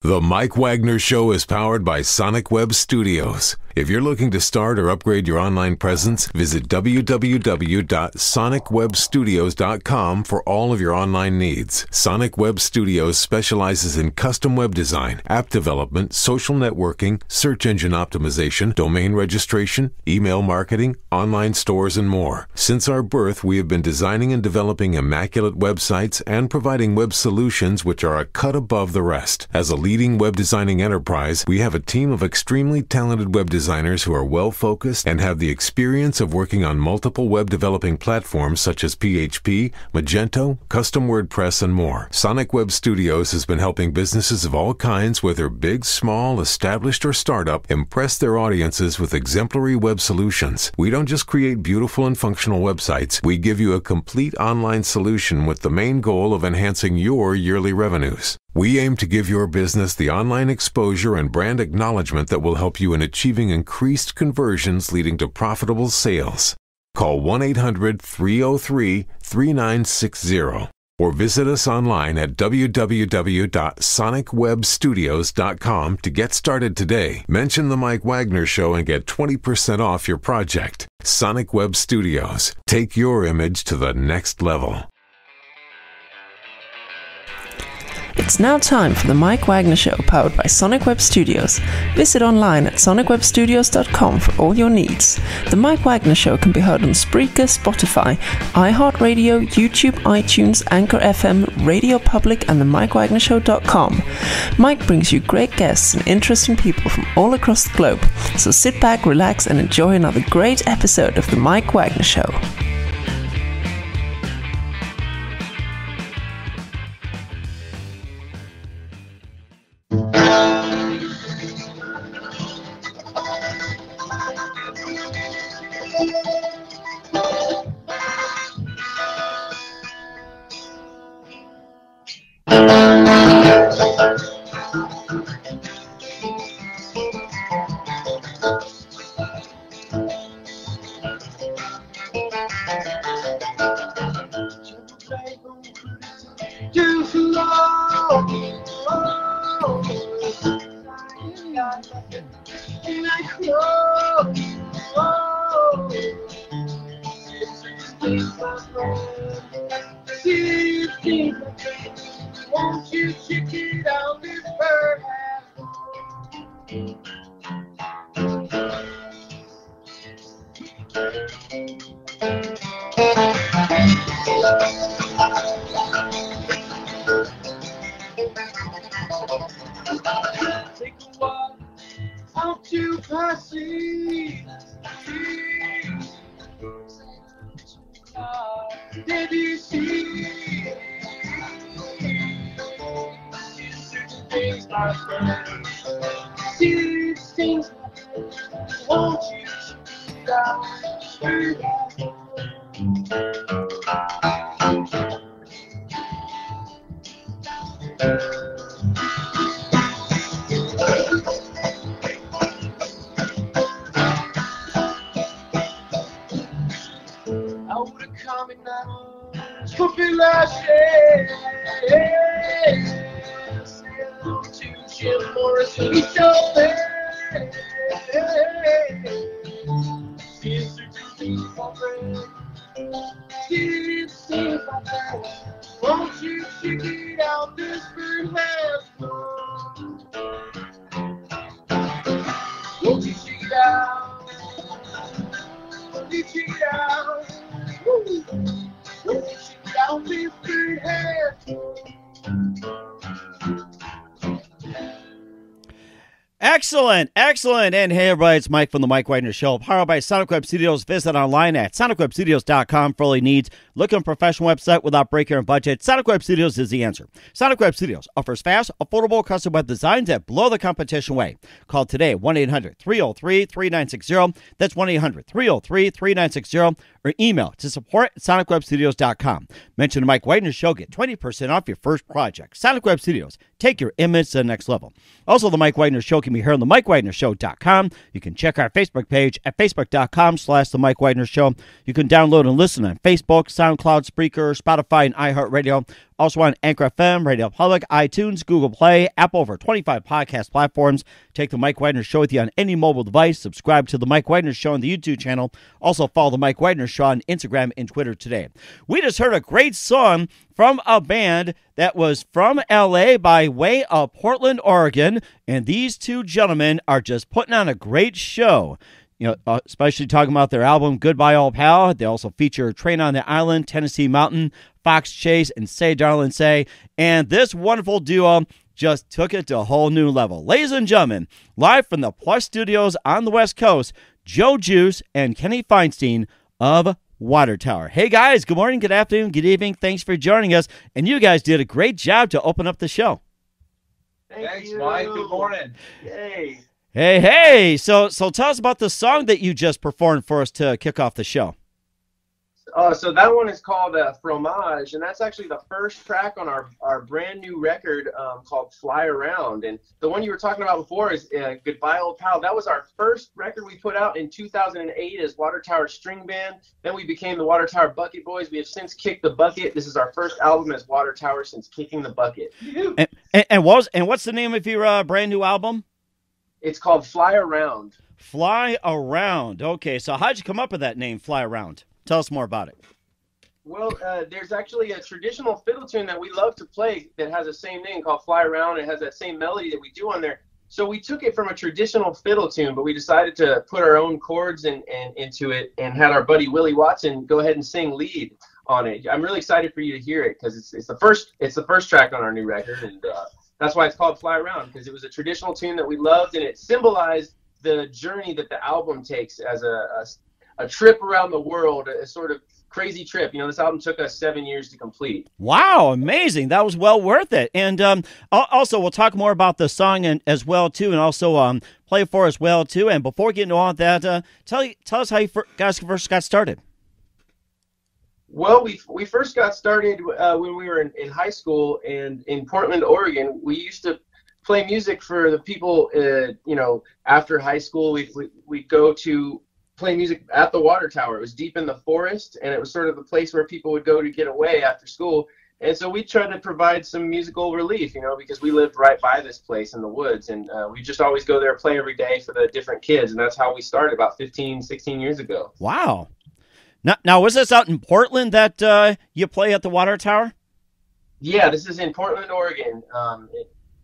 The Mike Wagner Show is powered by Sonic Web Studios. If you're looking to start or upgrade your online presence, visit www.sonicwebstudios.com for all of your online needs. Sonic Web Studios specializes in custom web design, app development, social networking, search engine optimization, domain registration, email marketing, online stores, and more. Since our birth, we have been designing and developing immaculate websites and providing web solutions which are a cut above the rest. As a leading web designing enterprise, we have a team of extremely talented web designers who are well-focused and have the experience of working on multiple web developing platforms such as PHP, Magento, custom WordPress, and more. Sonic Web Studios has been helping businesses of all kinds, whether big, small, established, or startup, impress their audiences with exemplary web solutions. We don't just create beautiful and functional websites, we give you a complete online solution with the main goal of enhancing your yearly revenues. We aim to give your business the online exposure and brand acknowledgement that will help you in achieving increased conversions leading to profitable sales. Call 1-800-303-3960 or visit us online at www.sonicwebstudios.com to get started today. Mention The Mike Wagner Show and get 20% off your project. Sonic Web Studios. Take your image to the next level. It's now time for the Mike Wagner Show, powered by Sonic Web Studios. Visit online at sonicwebstudios.com for all your needs. The Mike Wagner Show can be heard on Spreaker, Spotify, iHeartRadio, YouTube, iTunes, Anchor FM, Radio Public, and themikewagnershow.com. Mike brings you great guests and interesting people from all across the globe. So sit back, relax, and enjoy another great episode of the Mike Wagner Show. Won't you check it out, this bird take a walk out to Passy. Did you see? Things my friend. See things. Won't you check it out? I would have come in now to be last year. Say hello to Jim Morrison, he's so there. Sister to me, my friend. Sister, my friend. Won't you check it out? This bird has gone. Won't you check it out? Won't you check it out? Won't you check it out? This bird has gone. Excellent, excellent. And hey, everybody, it's Mike from the Mike Wagner Show, powered by Sonic Web Studios. Visit online at sonicwebstudios.com for all your needs. Look for a professional website without breaking your budget. Sonic Web Studios is the answer. Sonic Web Studios offers fast, affordable, custom web designs that blow the competition away. Call today, 1-800-303-3960. That's 1-800-303-3960. Or email to support@sonicwebstudios.com. Mention the Mike Wagner Show, get 20% off your first project. Sonic Web Studios, take your image to the next level. Also, the Mike Wagner Show can be heard on the MikeWagnerShow.com. You can check our Facebook page at facebook.com/the Mike Wagner Show. You can download and listen on Facebook, SoundCloud, Spreaker, Spotify, and iHeartRadio. Also on Anchor FM, Radio Public, iTunes, Google Play, Apple, over 25 podcast platforms. Take the Mike Wagner Show with you on any mobile device. Subscribe to the Mike Wagner Show on the YouTube channel. Also follow the Mike Wagner Show on Instagram and Twitter today. We just heard a great song from a band that was from L.A. by way of Portland, Oregon, and these two gentlemen are just putting on a great show. Especially talking about their album, Goodbye Old Pal. They also feature Train on the Island, Tennessee Mountain, Fox Chase, and Say Darling Say. And this wonderful duo just took it to a whole new level. Ladies and gentlemen, live from the Plus Studios on the West Coast, Joe Juice and Kenny Feinstein of Water Tower. Hey guys, good morning, good afternoon, good evening. Thanks for joining us. And you guys did a great job to open up the show. Thanks, Mike. Good morning. Yay. Hey. So tell us about the song that you just performed for us to kick off the show. So that one is called Fromage, and that's actually the first track on our brand new record called Fly Around. And the one you were talking about before is Goodbye Old Pal. That was our first record we put out in 2008 as Water Tower String Band. Then we became the Water Tower Bucket Boys. We have since kicked the bucket. This is our first album as Water Tower since kicking the bucket. And what's the name of your brand new album? It's called Fly Around. Fly Around. Okay, so how'd you come up with that name, Fly Around? Tell us more about it. Well, there's actually a traditional fiddle tune that we love to play that has the same name called Fly Around. It has that same melody that we do on there. So we took it from a traditional fiddle tune, but we decided to put our own chords and into it and had our buddy Willie Watson go ahead and sing lead on it. I'm really excited for you to hear it because it's the first track on our new record, and that's why it's called Fly Around, because it was a traditional tune that we loved, and it symbolized the journey that the album takes as a trip around the world, a sort of crazy trip. This album took us 7 years to complete. Wow, amazing. That was well worth it. And also, we'll talk more about the song as well, too, and also play for us well, too. And before we get into all that, tell us how you guys first got started. Well, we first got started when we were in high school, and in Portland, Oregon. We used to play music for the people, after high school. We'd go to play music at the Water Tower. It was deep in the forest, and it was sort of the place where people would go to get away after school. And so we tried to provide some musical relief, because we lived right by this place in the woods, and we just always go there, play every day for the different kids, and that's how we started about 15, 16 years ago. Wow. Now, was this out in Portland that you play at the Water Tower? Yeah, this is in Portland, Oregon.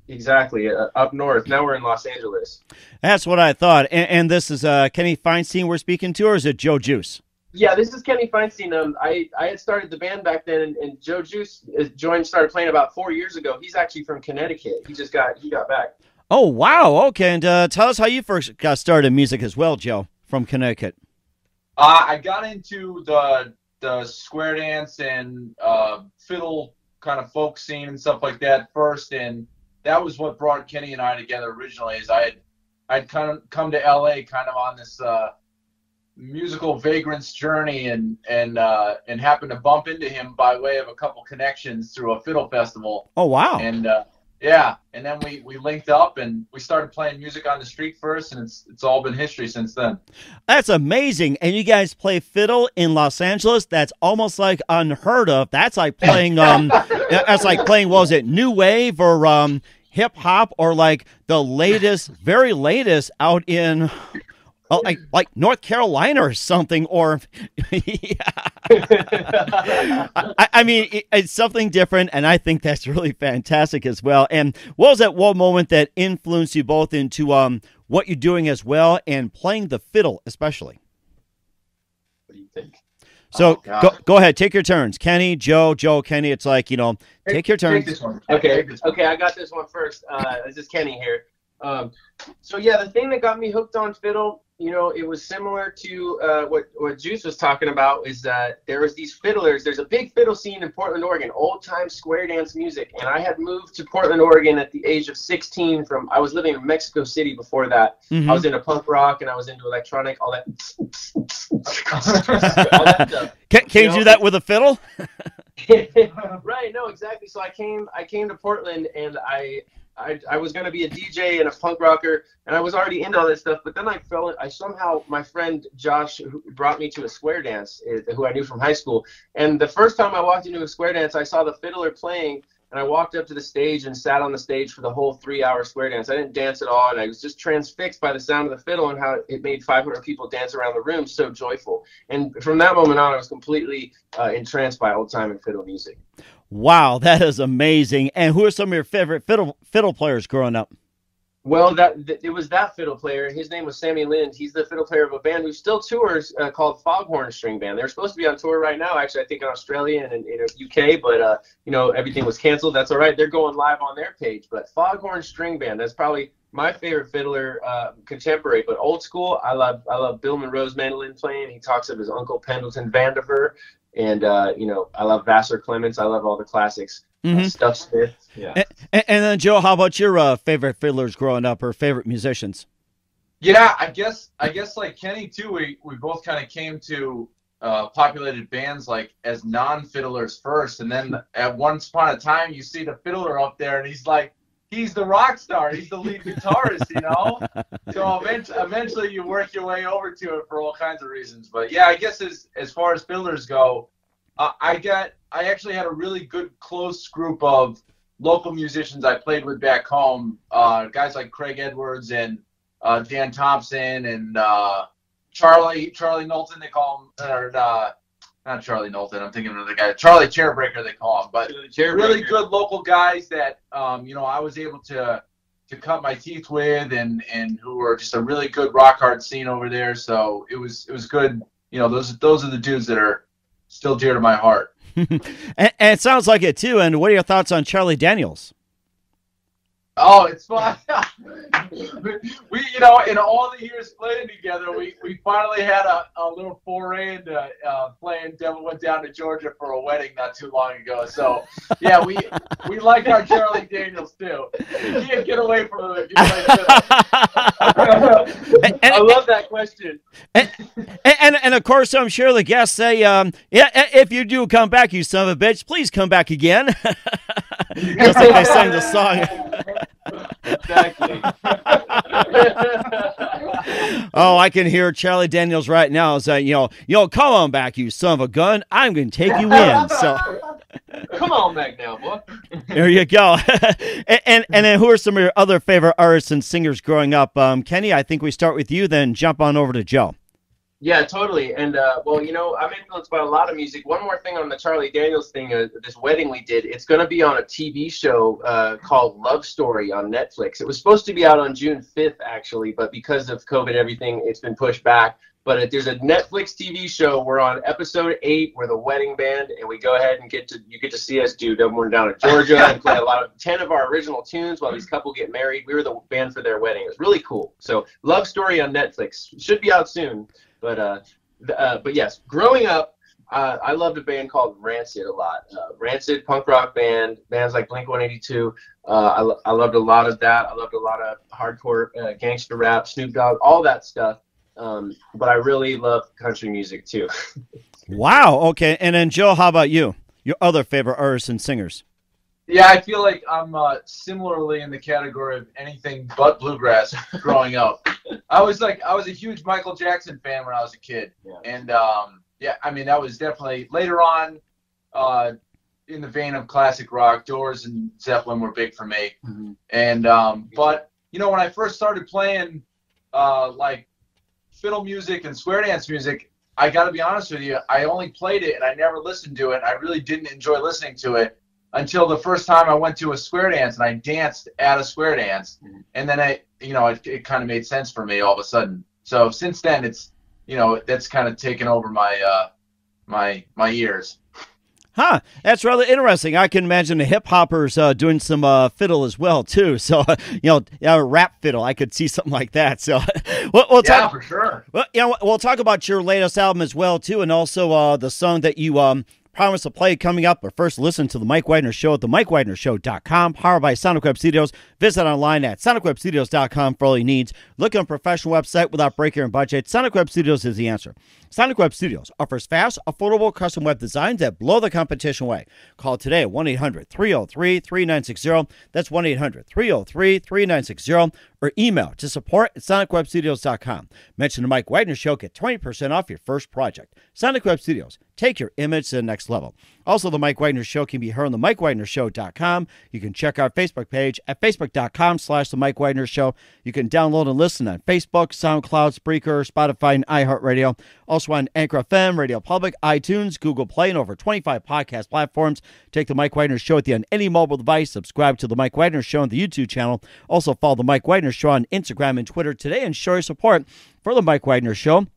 Exactly, up north. Now we're in Los Angeles. That's what I thought. And this is Kenny Feinstein we're speaking to, or is it Joe Juice? Yeah, this is Kenny Feinstein. I had started the band back then, and Joe Juice started playing about 4 years ago. He's actually from Connecticut. He got back. Oh, wow. Okay, and tell us how you first got started in music as well, Joe, from Connecticut. I got into the square dance and fiddle kind of folk scene and stuff like that first, and that was what brought Kenny and I together originally. Is I'd kind of come to LA kind of on this musical vagrant's journey, and happened to bump into him by way of a couple connections through a fiddle festival. Oh wow! And yeah, and then we linked up and we started playing music on the street first, and it's all been history since then. That's amazing. And you guys play fiddle in Los Angeles? That's almost like unheard of. That's like playing what was it, new wave or hip hop, or like the very latest out in like North Carolina or something, or I mean, it's something different, and I think that's really fantastic as well. And what was that one moment that influenced you both into what you're doing as well, and playing the fiddle especially? What do you think? So go ahead, take your turns. Kenny, Joe, Kenny. It's like, take your turns. Take this one. Okay, I got this one first. This is Kenny here. So yeah, the thing that got me hooked on fiddle, it was similar to what Juice was talking about, is that there was these fiddlers. There's a big fiddle scene in Portland, Oregon, old-time square dance music. And I had moved to Portland, Oregon at the age of 16 I was living in Mexico City before that. Mm-hmm. I was into punk rock, and I was into electronic, all that. All that stuff. Can you do that with a fiddle? Right, no, exactly. So I came to Portland, and I I was going to be a DJ and a punk rocker, and I was already into all this stuff. But then my friend Josh who brought me to a square dance, who I knew from high school. And the first time I walked into a square dance, I saw the fiddler playing, and I walked up to the stage and sat on the stage for the whole 3-hour square dance. I didn't dance at all, and I was just transfixed by the sound of the fiddle and how it made 500 people dance around the room so joyful. And from that moment on, I was completely entranced by old-time and fiddle music. Wow, that is amazing. And who are some of your favorite fiddle players growing up? Well, it was that fiddle player. His name was Sammy Lind. He's the fiddle player of a band who still tours called Foghorn String Band. They're supposed to be on tour right now, actually, I think in Australia and in UK, but everything was canceled. That's all right. They're going live on their page. But Foghorn String Band, that's probably my favorite fiddler, contemporary, but old school. I love Bill Monroe's mandolin playing. He talks of his uncle Pendleton Vandiver, and I love Vassar Clements. I love all the classics. Stuff Smith. Yeah. And then Joe, how about your favorite fiddlers growing up or favorite musicians? Yeah, I guess like Kenny too. We both kind of came to populated bands like as non-fiddlers first, and then at once upon a time you see the fiddler up there, and he's the rock star. He's the lead guitarist, So eventually you work your way over to it for all kinds of reasons. But yeah, I guess as far as fiddlers go, I actually had a really good close group of local musicians I played with back home. Guys like Craig Edwards and Dan Thompson and Charlie Knowlton, they call him, or not Charlie Knowlton. I'm thinking of another guy, Charlie Chairbreaker, they call him. But really good local guys that I was able to cut my teeth with, and who were just a really good rock hard scene over there. So it was good. Those are the dudes that are still dear to my heart. and it sounds like it too. And what are your thoughts on Charlie Daniels? Oh, it's fun. We in all the years playing together, we finally had a little foray into playing Devil Went Down to Georgia for a wedding not too long ago. So, yeah, we like our Charlie Daniels, too. You can't get away from him if you play fiddle. I love that question. And of course, I'm sure the guests say, if you do come back, you son of a bitch, please come back again. Just like they sang the song. Exactly. Oh, I can hear Charlie Daniels right now saying, come on back, you son of a gun. I'm going to take you in. So, come on back now, boy. There you go. and then who are some of your other favorite artists and singers growing up? Kenny, I think we start with you, then jump on over to Joe. Yeah, totally. And, I'm influenced by a lot of music. One more thing on the Charlie Daniels thing, this wedding we did, it's going to be on a TV show called Love Story on Netflix. It was supposed to be out on June 5th, actually, but because of COVID, everything, it's been pushed back. But there's a Netflix TV show. We're on episode 8. We're the wedding band, and we go ahead and you get to see us do Double More Down in Georgia and play 10 of our original tunes while these couple get married. We were the band for their wedding. It was really cool. So Love Story on Netflix. Should be out soon. But yes, growing up, I loved a band called Rancid a lot. Rancid, punk rock band, bands like Blink-182. I loved a lot of that. I loved a lot of hardcore gangster rap, Snoop Dogg, all that stuff. But I really love country music too. Wow. Okay. And then Joe, how about you? Your other favorite artists and singers? Yeah, I feel like I'm similarly in the category of anything but bluegrass growing up. I was a huge Michael Jackson fan when I was a kid. Yeah. And that was definitely later on in the vein of classic rock. Doors and Zeppelin were big for me. Mm-hmm. And but when I first started playing like fiddle music and square dance music, I got to be honest with you, I only played it and I never listened to it. I really didn't enjoy listening to it until the first time I went to a square dance and I danced at a square dance. Mm-hmm. And then it kind of made sense for me all of a sudden. So since then, it's, that's kind of taken over my my ears. Huh, that's rather interesting. I can imagine the hip hoppers doing some fiddle as well too. So rap fiddle, I could see something like that. So we'll talk for sure. Well, we'll talk about your latest album as well too, and also the song that you Promise to play coming up, but first listen to The Mike Wagner Show at themikewagnerShow.com, powered by Sonic Web Studios. Visit online at sonicwebstudios.com for all your needs. Look on a professional website without breaking your budget. Sonic Web Studios is the answer. Sonic Web Studios offers fast, affordable custom web designs that blow the competition away. Call today at 1-800-303-3960. That's 1-800-303-3960. Or email to support@sonicwebstudios.com. Mention The Mike Wagner Show. Get 20% off your first project. Sonic Web Studios. Take your image to the next level. Also, The Mike Wagner Show can be heard on themikewagnershow.com. You can check our Facebook page at facebook.com/The Mike Wagner Show. You can download and listen on Facebook, SoundCloud, Spreaker, Spotify, and iHeartRadio. Also on Anchor FM, Radio Public, iTunes, Google Play, and over 25 podcast platforms. Take The Mike Wagner Show with you on any mobile device. Subscribe to The Mike Wagner Show on the YouTube channel. Also follow The Mike Wagner Show on Instagram and Twitter today and show your support for The Mike Wagner Show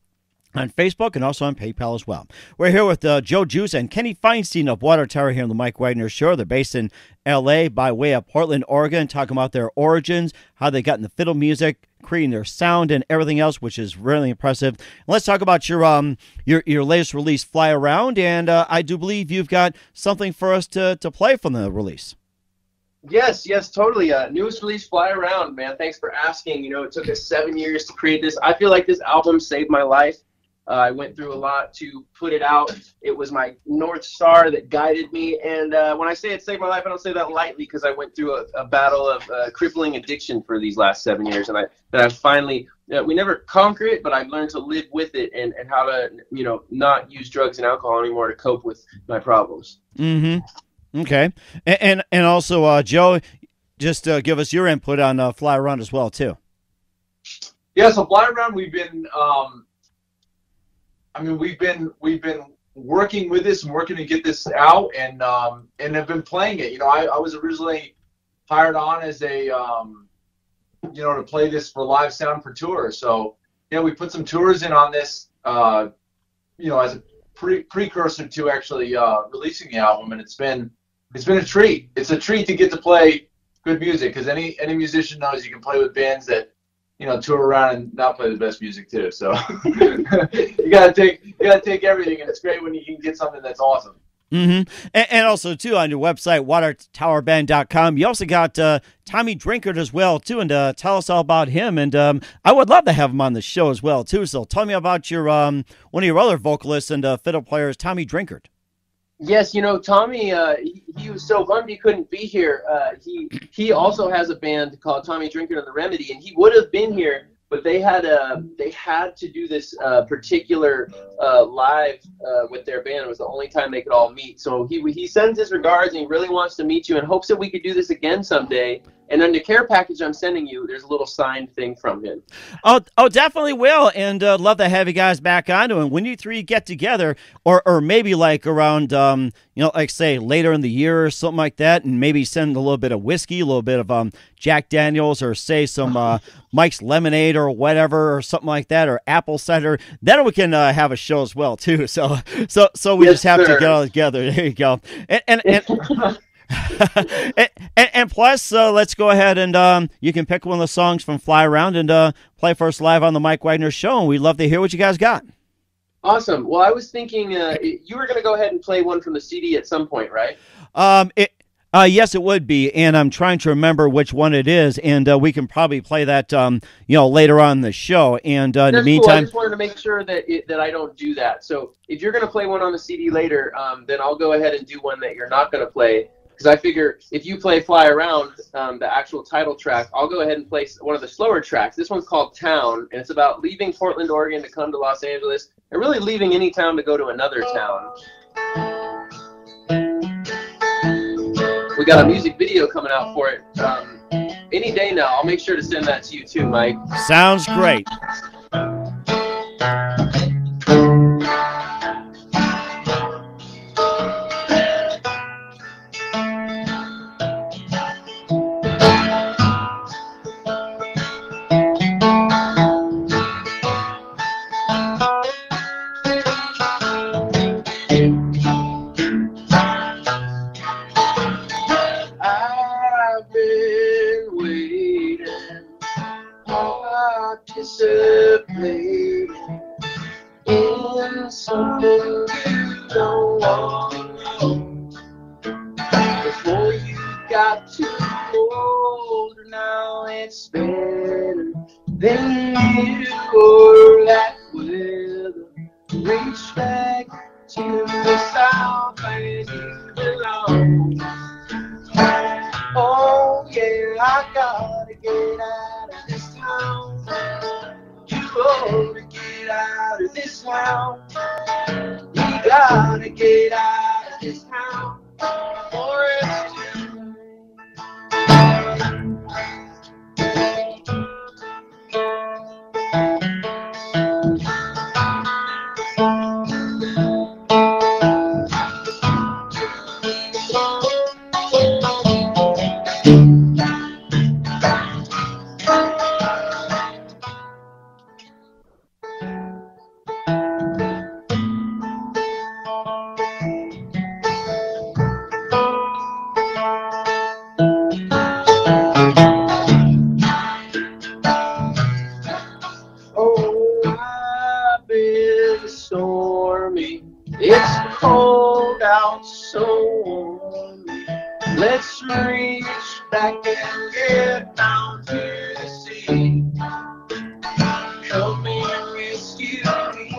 on Facebook and also on PayPal as well. We're here with Joe Juice and Kenny Feinstein of Water Tower here on The Mike Wagner Show. They're based in L.A. by way of Portland, Oregon, talking about their origins, how they got into fiddle music, creating their sound and everything else, which is really impressive. Let's talk about your latest release, Fly Around, and I do believe you've got something for us to play from the release. Yes, totally. Newest release, Fly Around, man. Thanks for asking. You know, it took us 7 years to create this. I feel like this album saved my life. I went through a lot to put it out. It was my North Star that guided me. And when I say it saved my life, I don't say that lightly, because I went through a battle of crippling addiction for these last 7 years. And I finally, we never conquer it, but I've learned to live with it and how to, not use drugs and alcohol anymore to cope with my problems. Mm-hmm. Okay. And also, Joe, just give us your input on Fly Around as well, too. Yeah, so Fly Around, we've been we've been working with this and working to get this out, and have been playing it. I was originally hired on as a to play this for live sound for tours. So we put some tours in on this as a precursor to actually releasing the album, and it's been a treat. It's a treat to get to play good music, because any musician knows you can play with bands that tour around and not play the best music too. So you gotta take everything, and it's great when you can get something that's awesome. Mm-hmm. And also too, on your website, WaterTowerBand.com, you also got Tommy Drinkard as well too, and tell us all about him. And I would love to have him on the show as well too. So tell me about your one of your other vocalists and fiddle players, Tommy Drinkard. Yes, Tommy, he was so bummed he couldn't be here. He also has a band called Tommy Drinkard and the Remedy, and he would have been here, but they had to do this particular live with their band. It was the only time they could all meet. So he sends his regards, and he really wants to meet you and hopes that we could do this again someday. And on the care package I'm sending you, there's a little signed thing from him. Oh, definitely will, and love to have you guys back on. And when you three get together, or maybe like around, like say later in the year or something like that, and maybe send a little bit of whiskey, a little bit of Jack Daniels, or say some Mike's Lemonade or whatever, or something like that, or apple cider. Then we can have a show as well too. So we just have to get all together. There you go. And and plus, let's go ahead and you can pick one of the songs from Fly Around and play for us live on the Mike Wagner Show, and we'd love to hear what you guys got. Awesome. Well, I was thinking you were going to go ahead and play one from the CD at some point, right? Yes, it would be, and I'm trying to remember which one it is, and we can probably play that, later on in the show. And in the meantime, cool. I just wanted to make sure that I don't do that. So if you're going to play one on the CD later, then I'll go ahead and do one that you're not going to play. Because I figure if you play Fly Around, the actual title track, I'll go ahead and play one of the slower tracks. This one's called Town, and it's about leaving Portland, Oregon to come to Los Angeles, and really leaving any town to go to another town. We got a music video coming out for it any day now. I'll make sure to send that to you too, Mike. Sounds great. Participating in something you don't want. older now, it's better than you or that weather. Reach back to the south as you belong. Oh yeah, I gotta get out of this town. You ought to get out of this town. We gotta get out of this town, or it's too it's cold out, so warm. Let's reach back and get down to the sea. Come and rescue me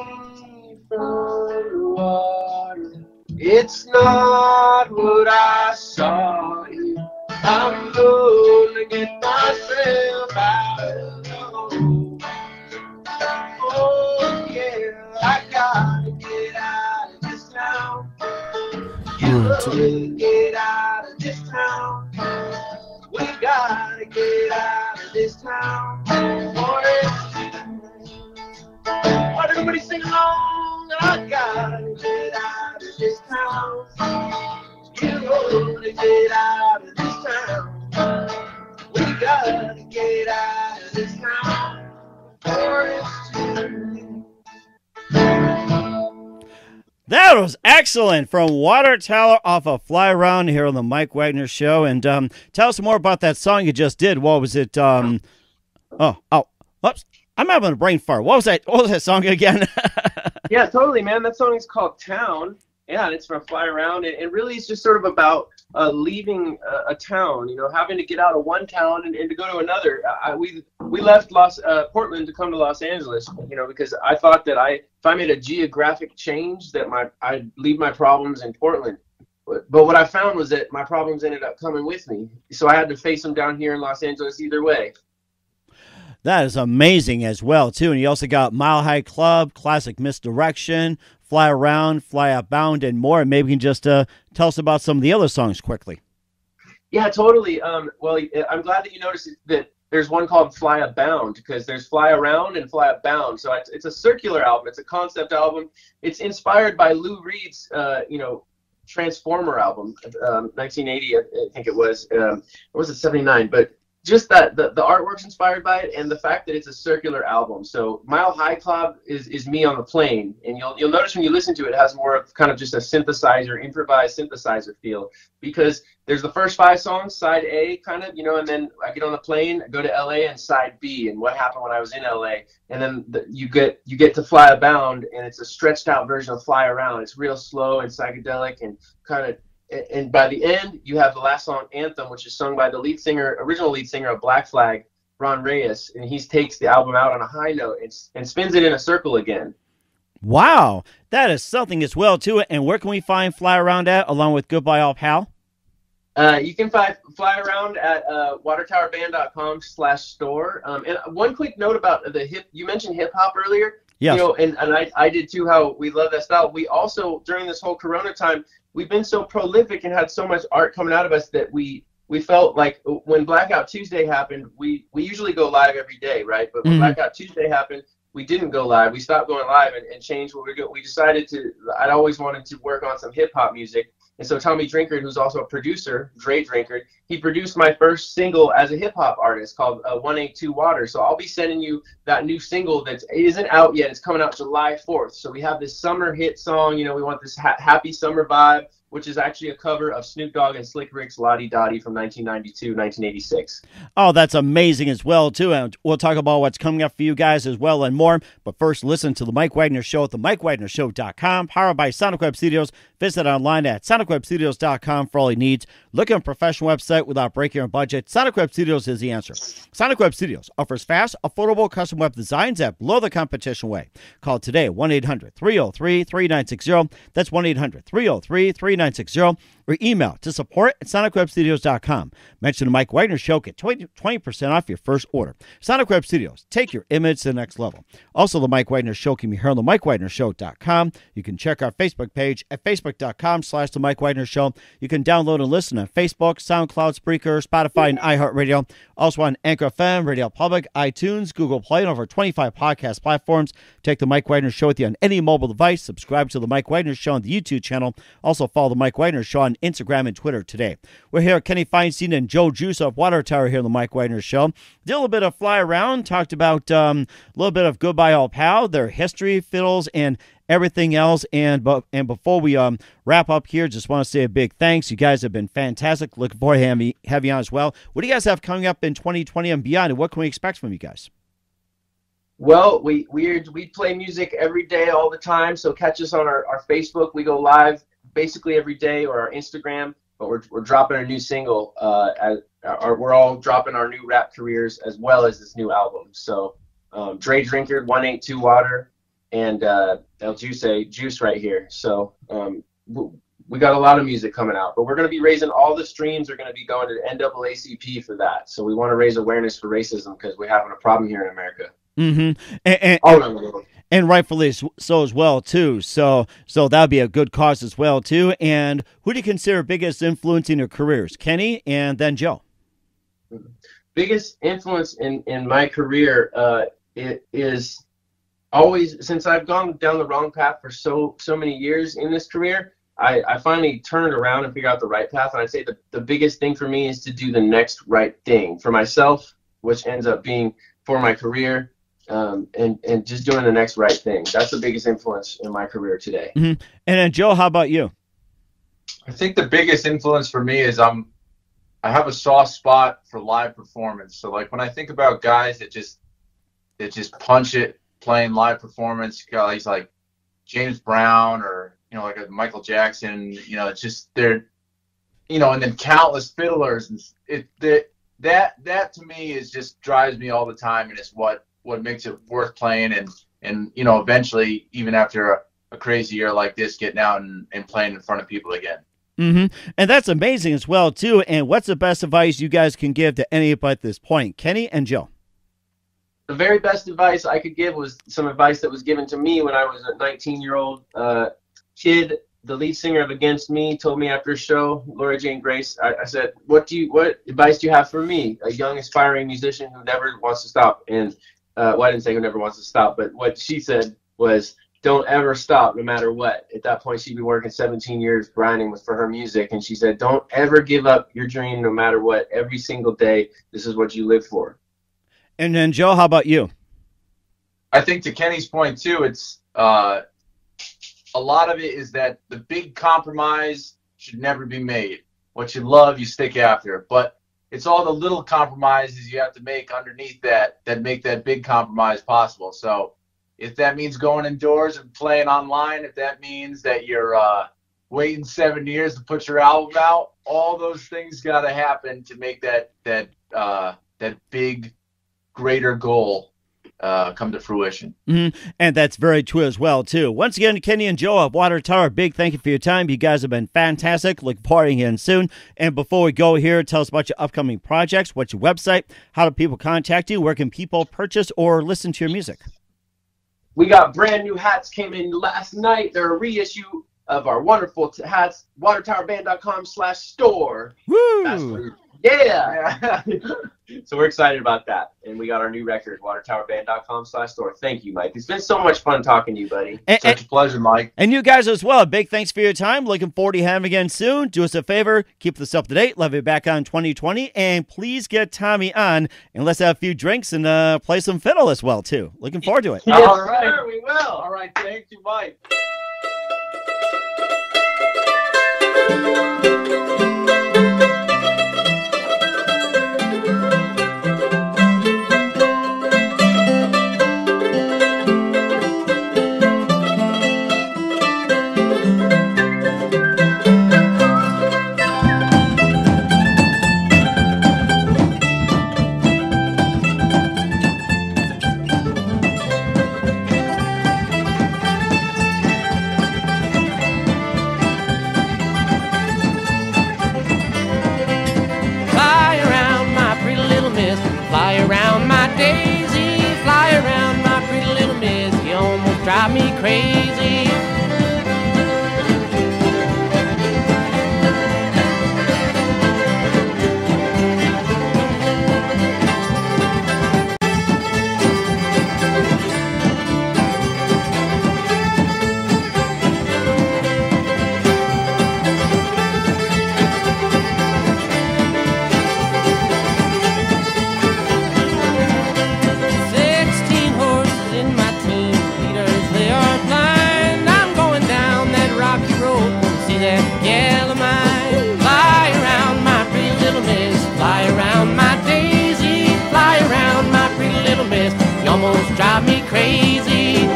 from the water. It's not what I saw here. I'm gonna get myself out of the hole. Oh yeah, I gotta get out of this town. You gotta get out of this town. We gotta get out of this town. Or why everybody sing along? I gotta get out of this town. You gotta get out of this town. We gotta get out of this town. Or it's too late. That was excellent from Water Tower off of Fly Around here on the Mike Wagner Show. And tell us more about that song you just did. What was it? Oops. I'm having a brain fart. What was that song again? Yeah, totally, man. That song is called Town. Yeah, and it's from Fly Around. And really, it's just sort of about leaving a town, having to get out of one town and to go to another. We left Portland to come to Los Angeles, because I thought that if I made a geographic change, that I'd leave my problems in Portland. But what I found was that my problems ended up coming with me. So I had to face them down here in Los Angeles either way. That is amazing as well, too. And you also got Mile High Club, Classic Misdirection, Fly Around, Fly Outbound, and more. And maybe you can just tell us about some of the other songs quickly. Yeah, totally. Well, I'm glad that you noticed that there's one called Fly Abound, because there's Fly Around and Fly Abound. So it's a circular album. It's a concept album. It's inspired by Lou Reed's, Transformer album, 1980, I think it was. Or was it 79? But just that the artwork's inspired by it, and the fact that it's a circular album. So Mile High Club is me on the plane, and you'll notice when you listen to it, it has more of kind of just a synthesizer, improvised synthesizer feel, because there's the first 5 songs, side A kind of, and then I get on the plane, I go to LA, and side B, and what happened when I was in LA, and then you get to Fly Abound, and it's a stretched out version of Fly Around. It's real slow and psychedelic and kind of. And by the end, you have the last song, Anthem, which is sung by the original lead singer of Black Flag, Ron Reyes, and he takes the album out on a high note and spins it in a circle again. Wow, that is something as well, too. And where can we find Fly Around at, along with Goodbye All Pal? You can find Fly Around at WaterTowerBand.com/store. And one quick note about you mentioned hip hop earlier. Yes. And I did too, how we love that style. We also, during this whole Corona time, we've been so prolific and had so much art coming out of us that we felt like when Blackout Tuesday happened, we usually go live every day, right? But when Blackout Tuesday happened, we didn't go live. We stopped going live and changed what we do. We decided I'd always wanted to work on some hip hop music. And so Tommy Drinkard, who's also a producer, Dre Drinkard, he produced my first single as a hip-hop artist called 182 Water. So I'll be sending you that new single that isn't out yet. It's coming out July 4th. So we have this summer hit song. We want this happy summer vibe. which is actually a cover of Snoop Dogg and Slick Rick's Lottie Dottie from 1992, 1986. Oh, that's amazing as well, too. And we'll talk about what's coming up for you guys as well and more. But first, listen to The Mike Wagner Show at themikewagnershow.com, powered by Sonic Web Studios. Visit online at sonicwebstudios.com for all your needs. Look at a professional website without breaking your budget. Sonic Web Studios is the answer. Sonic Web Studios offers fast, affordable custom web designs that blow the competition away. Call today, 1-800-303-3960. That's 1-800-303-3960. Or email to support@sonicwebstudios.com. Mention the Mike Wagner Show. Get 20% off your first order. Sonic Web Studios. Take your image to the next level. Also, the Mike Wagner Show can be heard on themikewagnershow.com. You can check our Facebook page at facebook.com/The Mike Wagner Show. You can download and listen on Facebook, SoundCloud, Spreaker, Spotify, and iHeartRadio. Also on Anchor FM, Radio Public, iTunes, Google Play, and over 25 podcast platforms. Take the Mike Wagner Show with you on any mobile device. Subscribe to the Mike Wagner Show on the YouTube channel. Also follow the Mike Wagner Show on Instagram and Twitter today. We're here at Kenny Feinstein and Joe Juice of Water Tower here on the Mike Wagner Show. Did a little bit of fly around, talked about a little bit of Goodbye Old Pal, their history, fiddles, and everything else. And before we wrap up here, just want to say a big thanks. You guys have been fantastic. Looking forward to have you on as well. What do you guys have coming up in 2020 and beyond, and what can we expect from you guys? Well, we play music every day, all the time. So catch us on our Facebook. We go live basically every day, or our Instagram. But we're dropping a new single. We're all dropping our new rap careers as well as this new album. So Dre Drinkard, 182 Water, and El Juice right here. So we got a lot of music coming out. But we're going to be raising all the streams. Are going to be going to NAACP for that. So we want to raise awareness for racism because we're having a problem here in America. Mm-hmm. And rightfully so as well, too. So that would be a good cause as well, too. And who do you consider biggest influence in your careers? Kenny and then Joe. Biggest influence in my career it is always, since I've gone down the wrong path for so many years in this career, I finally turned around and figured out the right path. And I'd say the biggest thing for me is to do the next right thing for myself, which ends up being for my career. And just doing the next right thing. That's the biggest influence in my career today. Mm-hmm. And then Joe, how about you? I think the biggest influence for me is I have a soft spot for live performance. So like when I think about guys that just punch it playing live performance, guys like James Brown or like a Michael Jackson, it's just they're and then countless fiddlers, and that to me is just drives me all the time, and it's what makes it worth playing, and eventually, even after a crazy year like this, getting out and playing in front of people again. Mm-hmm. And that's amazing as well, too. And what's the best advice you guys can give to anybody at this point? Kenny and Joe. The very best advice I could give was some advice that was given to me when I was a 19-year-old kid. The lead singer of Against Me told me after a show, Laura Jane Grace, I said, what advice do you have for me, a young aspiring musician who never wants to stop? And well, I didn't say who never wants to stop, but what she said was, don't ever stop no matter what. At that point, she'd been working 17 years grinding for her music, and she said, don't ever give up your dream no matter what. Every single day, this is what you live for. And then, Joe, how about you? I think to Kenny's point, too, it's a lot of it is that the big compromise should never be made. What you love, you stick after. But it's all the little compromises you have to make underneath that make that big compromise possible. So if that means going indoors and playing online, if that means that you're waiting 7 years to put your album out, all those things got to happen to make that big, greater goal come to fruition. Mm-hmm. And that's very true as well, too. Once again, Kenny and Joe of Water Tower, big thank you for your time. You guys have been fantastic. Look forward to again soon. And before we go here, tell us about your upcoming projects. What's your website? How do people contact you? Where can people purchase or listen to your music? We got brand new hats came in last night. They're a reissue of our wonderful hats. WaterTowerBand.com/store. Woo! Yeah. So we're excited about that. And we got our new record, WaterTowerBand.com/store. Thank you, Mike. It's been so much fun talking to you, buddy. Such a pleasure, Mike. And you guys as well. Big thanks for your time. Looking forward to having you again soon. Do us a favor. Keep this up to date. Love you back on 2020. And please get Tommy on and let's have a few drinks and play some fiddle as well, too. Looking forward to it. Yes, all right. Sir, we will. All right. Thank you, Mike. Drive me crazy. Drive me crazy.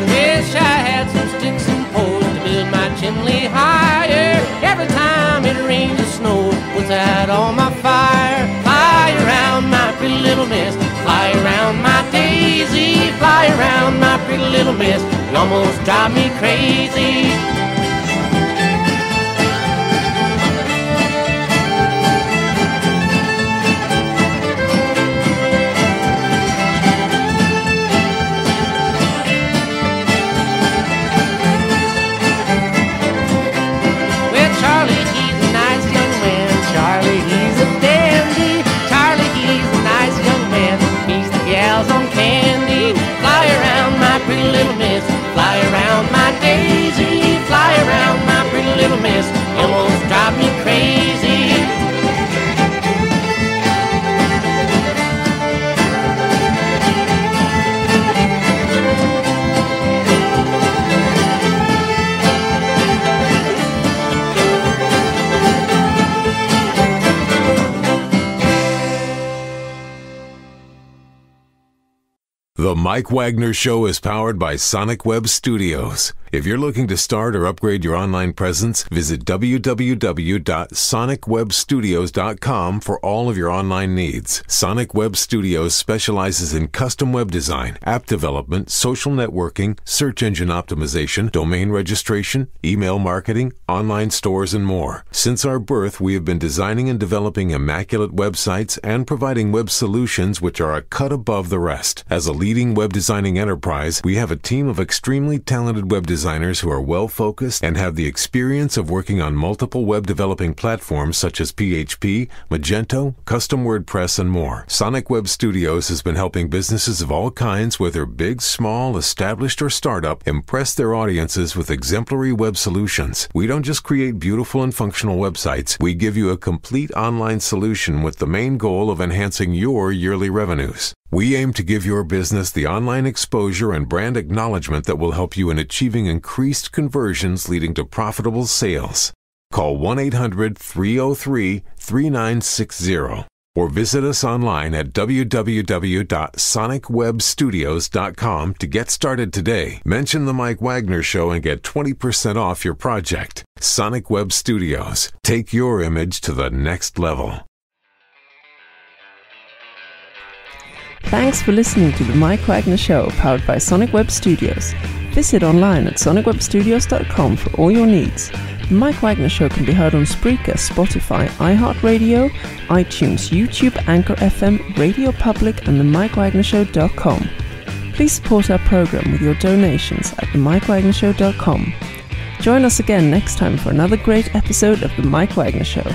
Wish I had some sticks and poles to build my chimney higher. Every time it rains or snows, puts out all my fire. Fly around my pretty little nest. Fly around my daisy, fly around my pretty little miss. You almost drive me crazy. Well, Charlie, he's a nice young man. Charlie, he's a dandy. Charlie, he's a nice young man. Gals on candy, fly around my pretty little miss, fly around my daisy, fly around my pretty little miss, you almost drive me crazy. The Mike Wagner Show is powered by Sonic Web Studios. If you're looking to start or upgrade your online presence, visit www.sonicwebstudios.com for all of your online needs. Sonic Web Studios specializes in custom web design, app development, social networking, search engine optimization, domain registration, email marketing, online stores, and more. Since our birth, we have been designing and developing immaculate websites and providing web solutions which are a cut above the rest. As a leading web designing enterprise, we have a team of extremely talented web designers who are well-focused and have the experience of working on multiple web developing platforms such as PHP, Magento, Custom WordPress, and more. Sonic Web Studios has been helping businesses of all kinds, whether big, small, established, or startup, impress their audiences with exemplary web solutions. We don't just create beautiful and functional websites, we give you a complete online solution with the main goal of enhancing your yearly revenues. We aim to give your business the online exposure and brand acknowledgement that will help you in achieving increased conversions leading to profitable sales. Call 1-800-303-3960 or visit us online at www.sonicwebstudios.com to get started today. Mention the Mike Wagner Show and get 20% off your project. Sonic Web Studios. Take your image to the next level. Thanks for listening to the Mike Wagner Show, powered by Sonic Web Studios. Visit online at sonicwebstudios.com for all your needs. The Mike Wagner Show can be heard on Spreaker, Spotify, iHeartRadio, iTunes, YouTube, Anchor FM, Radio Public, and themikewagnershow.com. Please support our program with your donations at themikewagnershow.com. Join us again next time for another great episode of The Mike Wagner Show.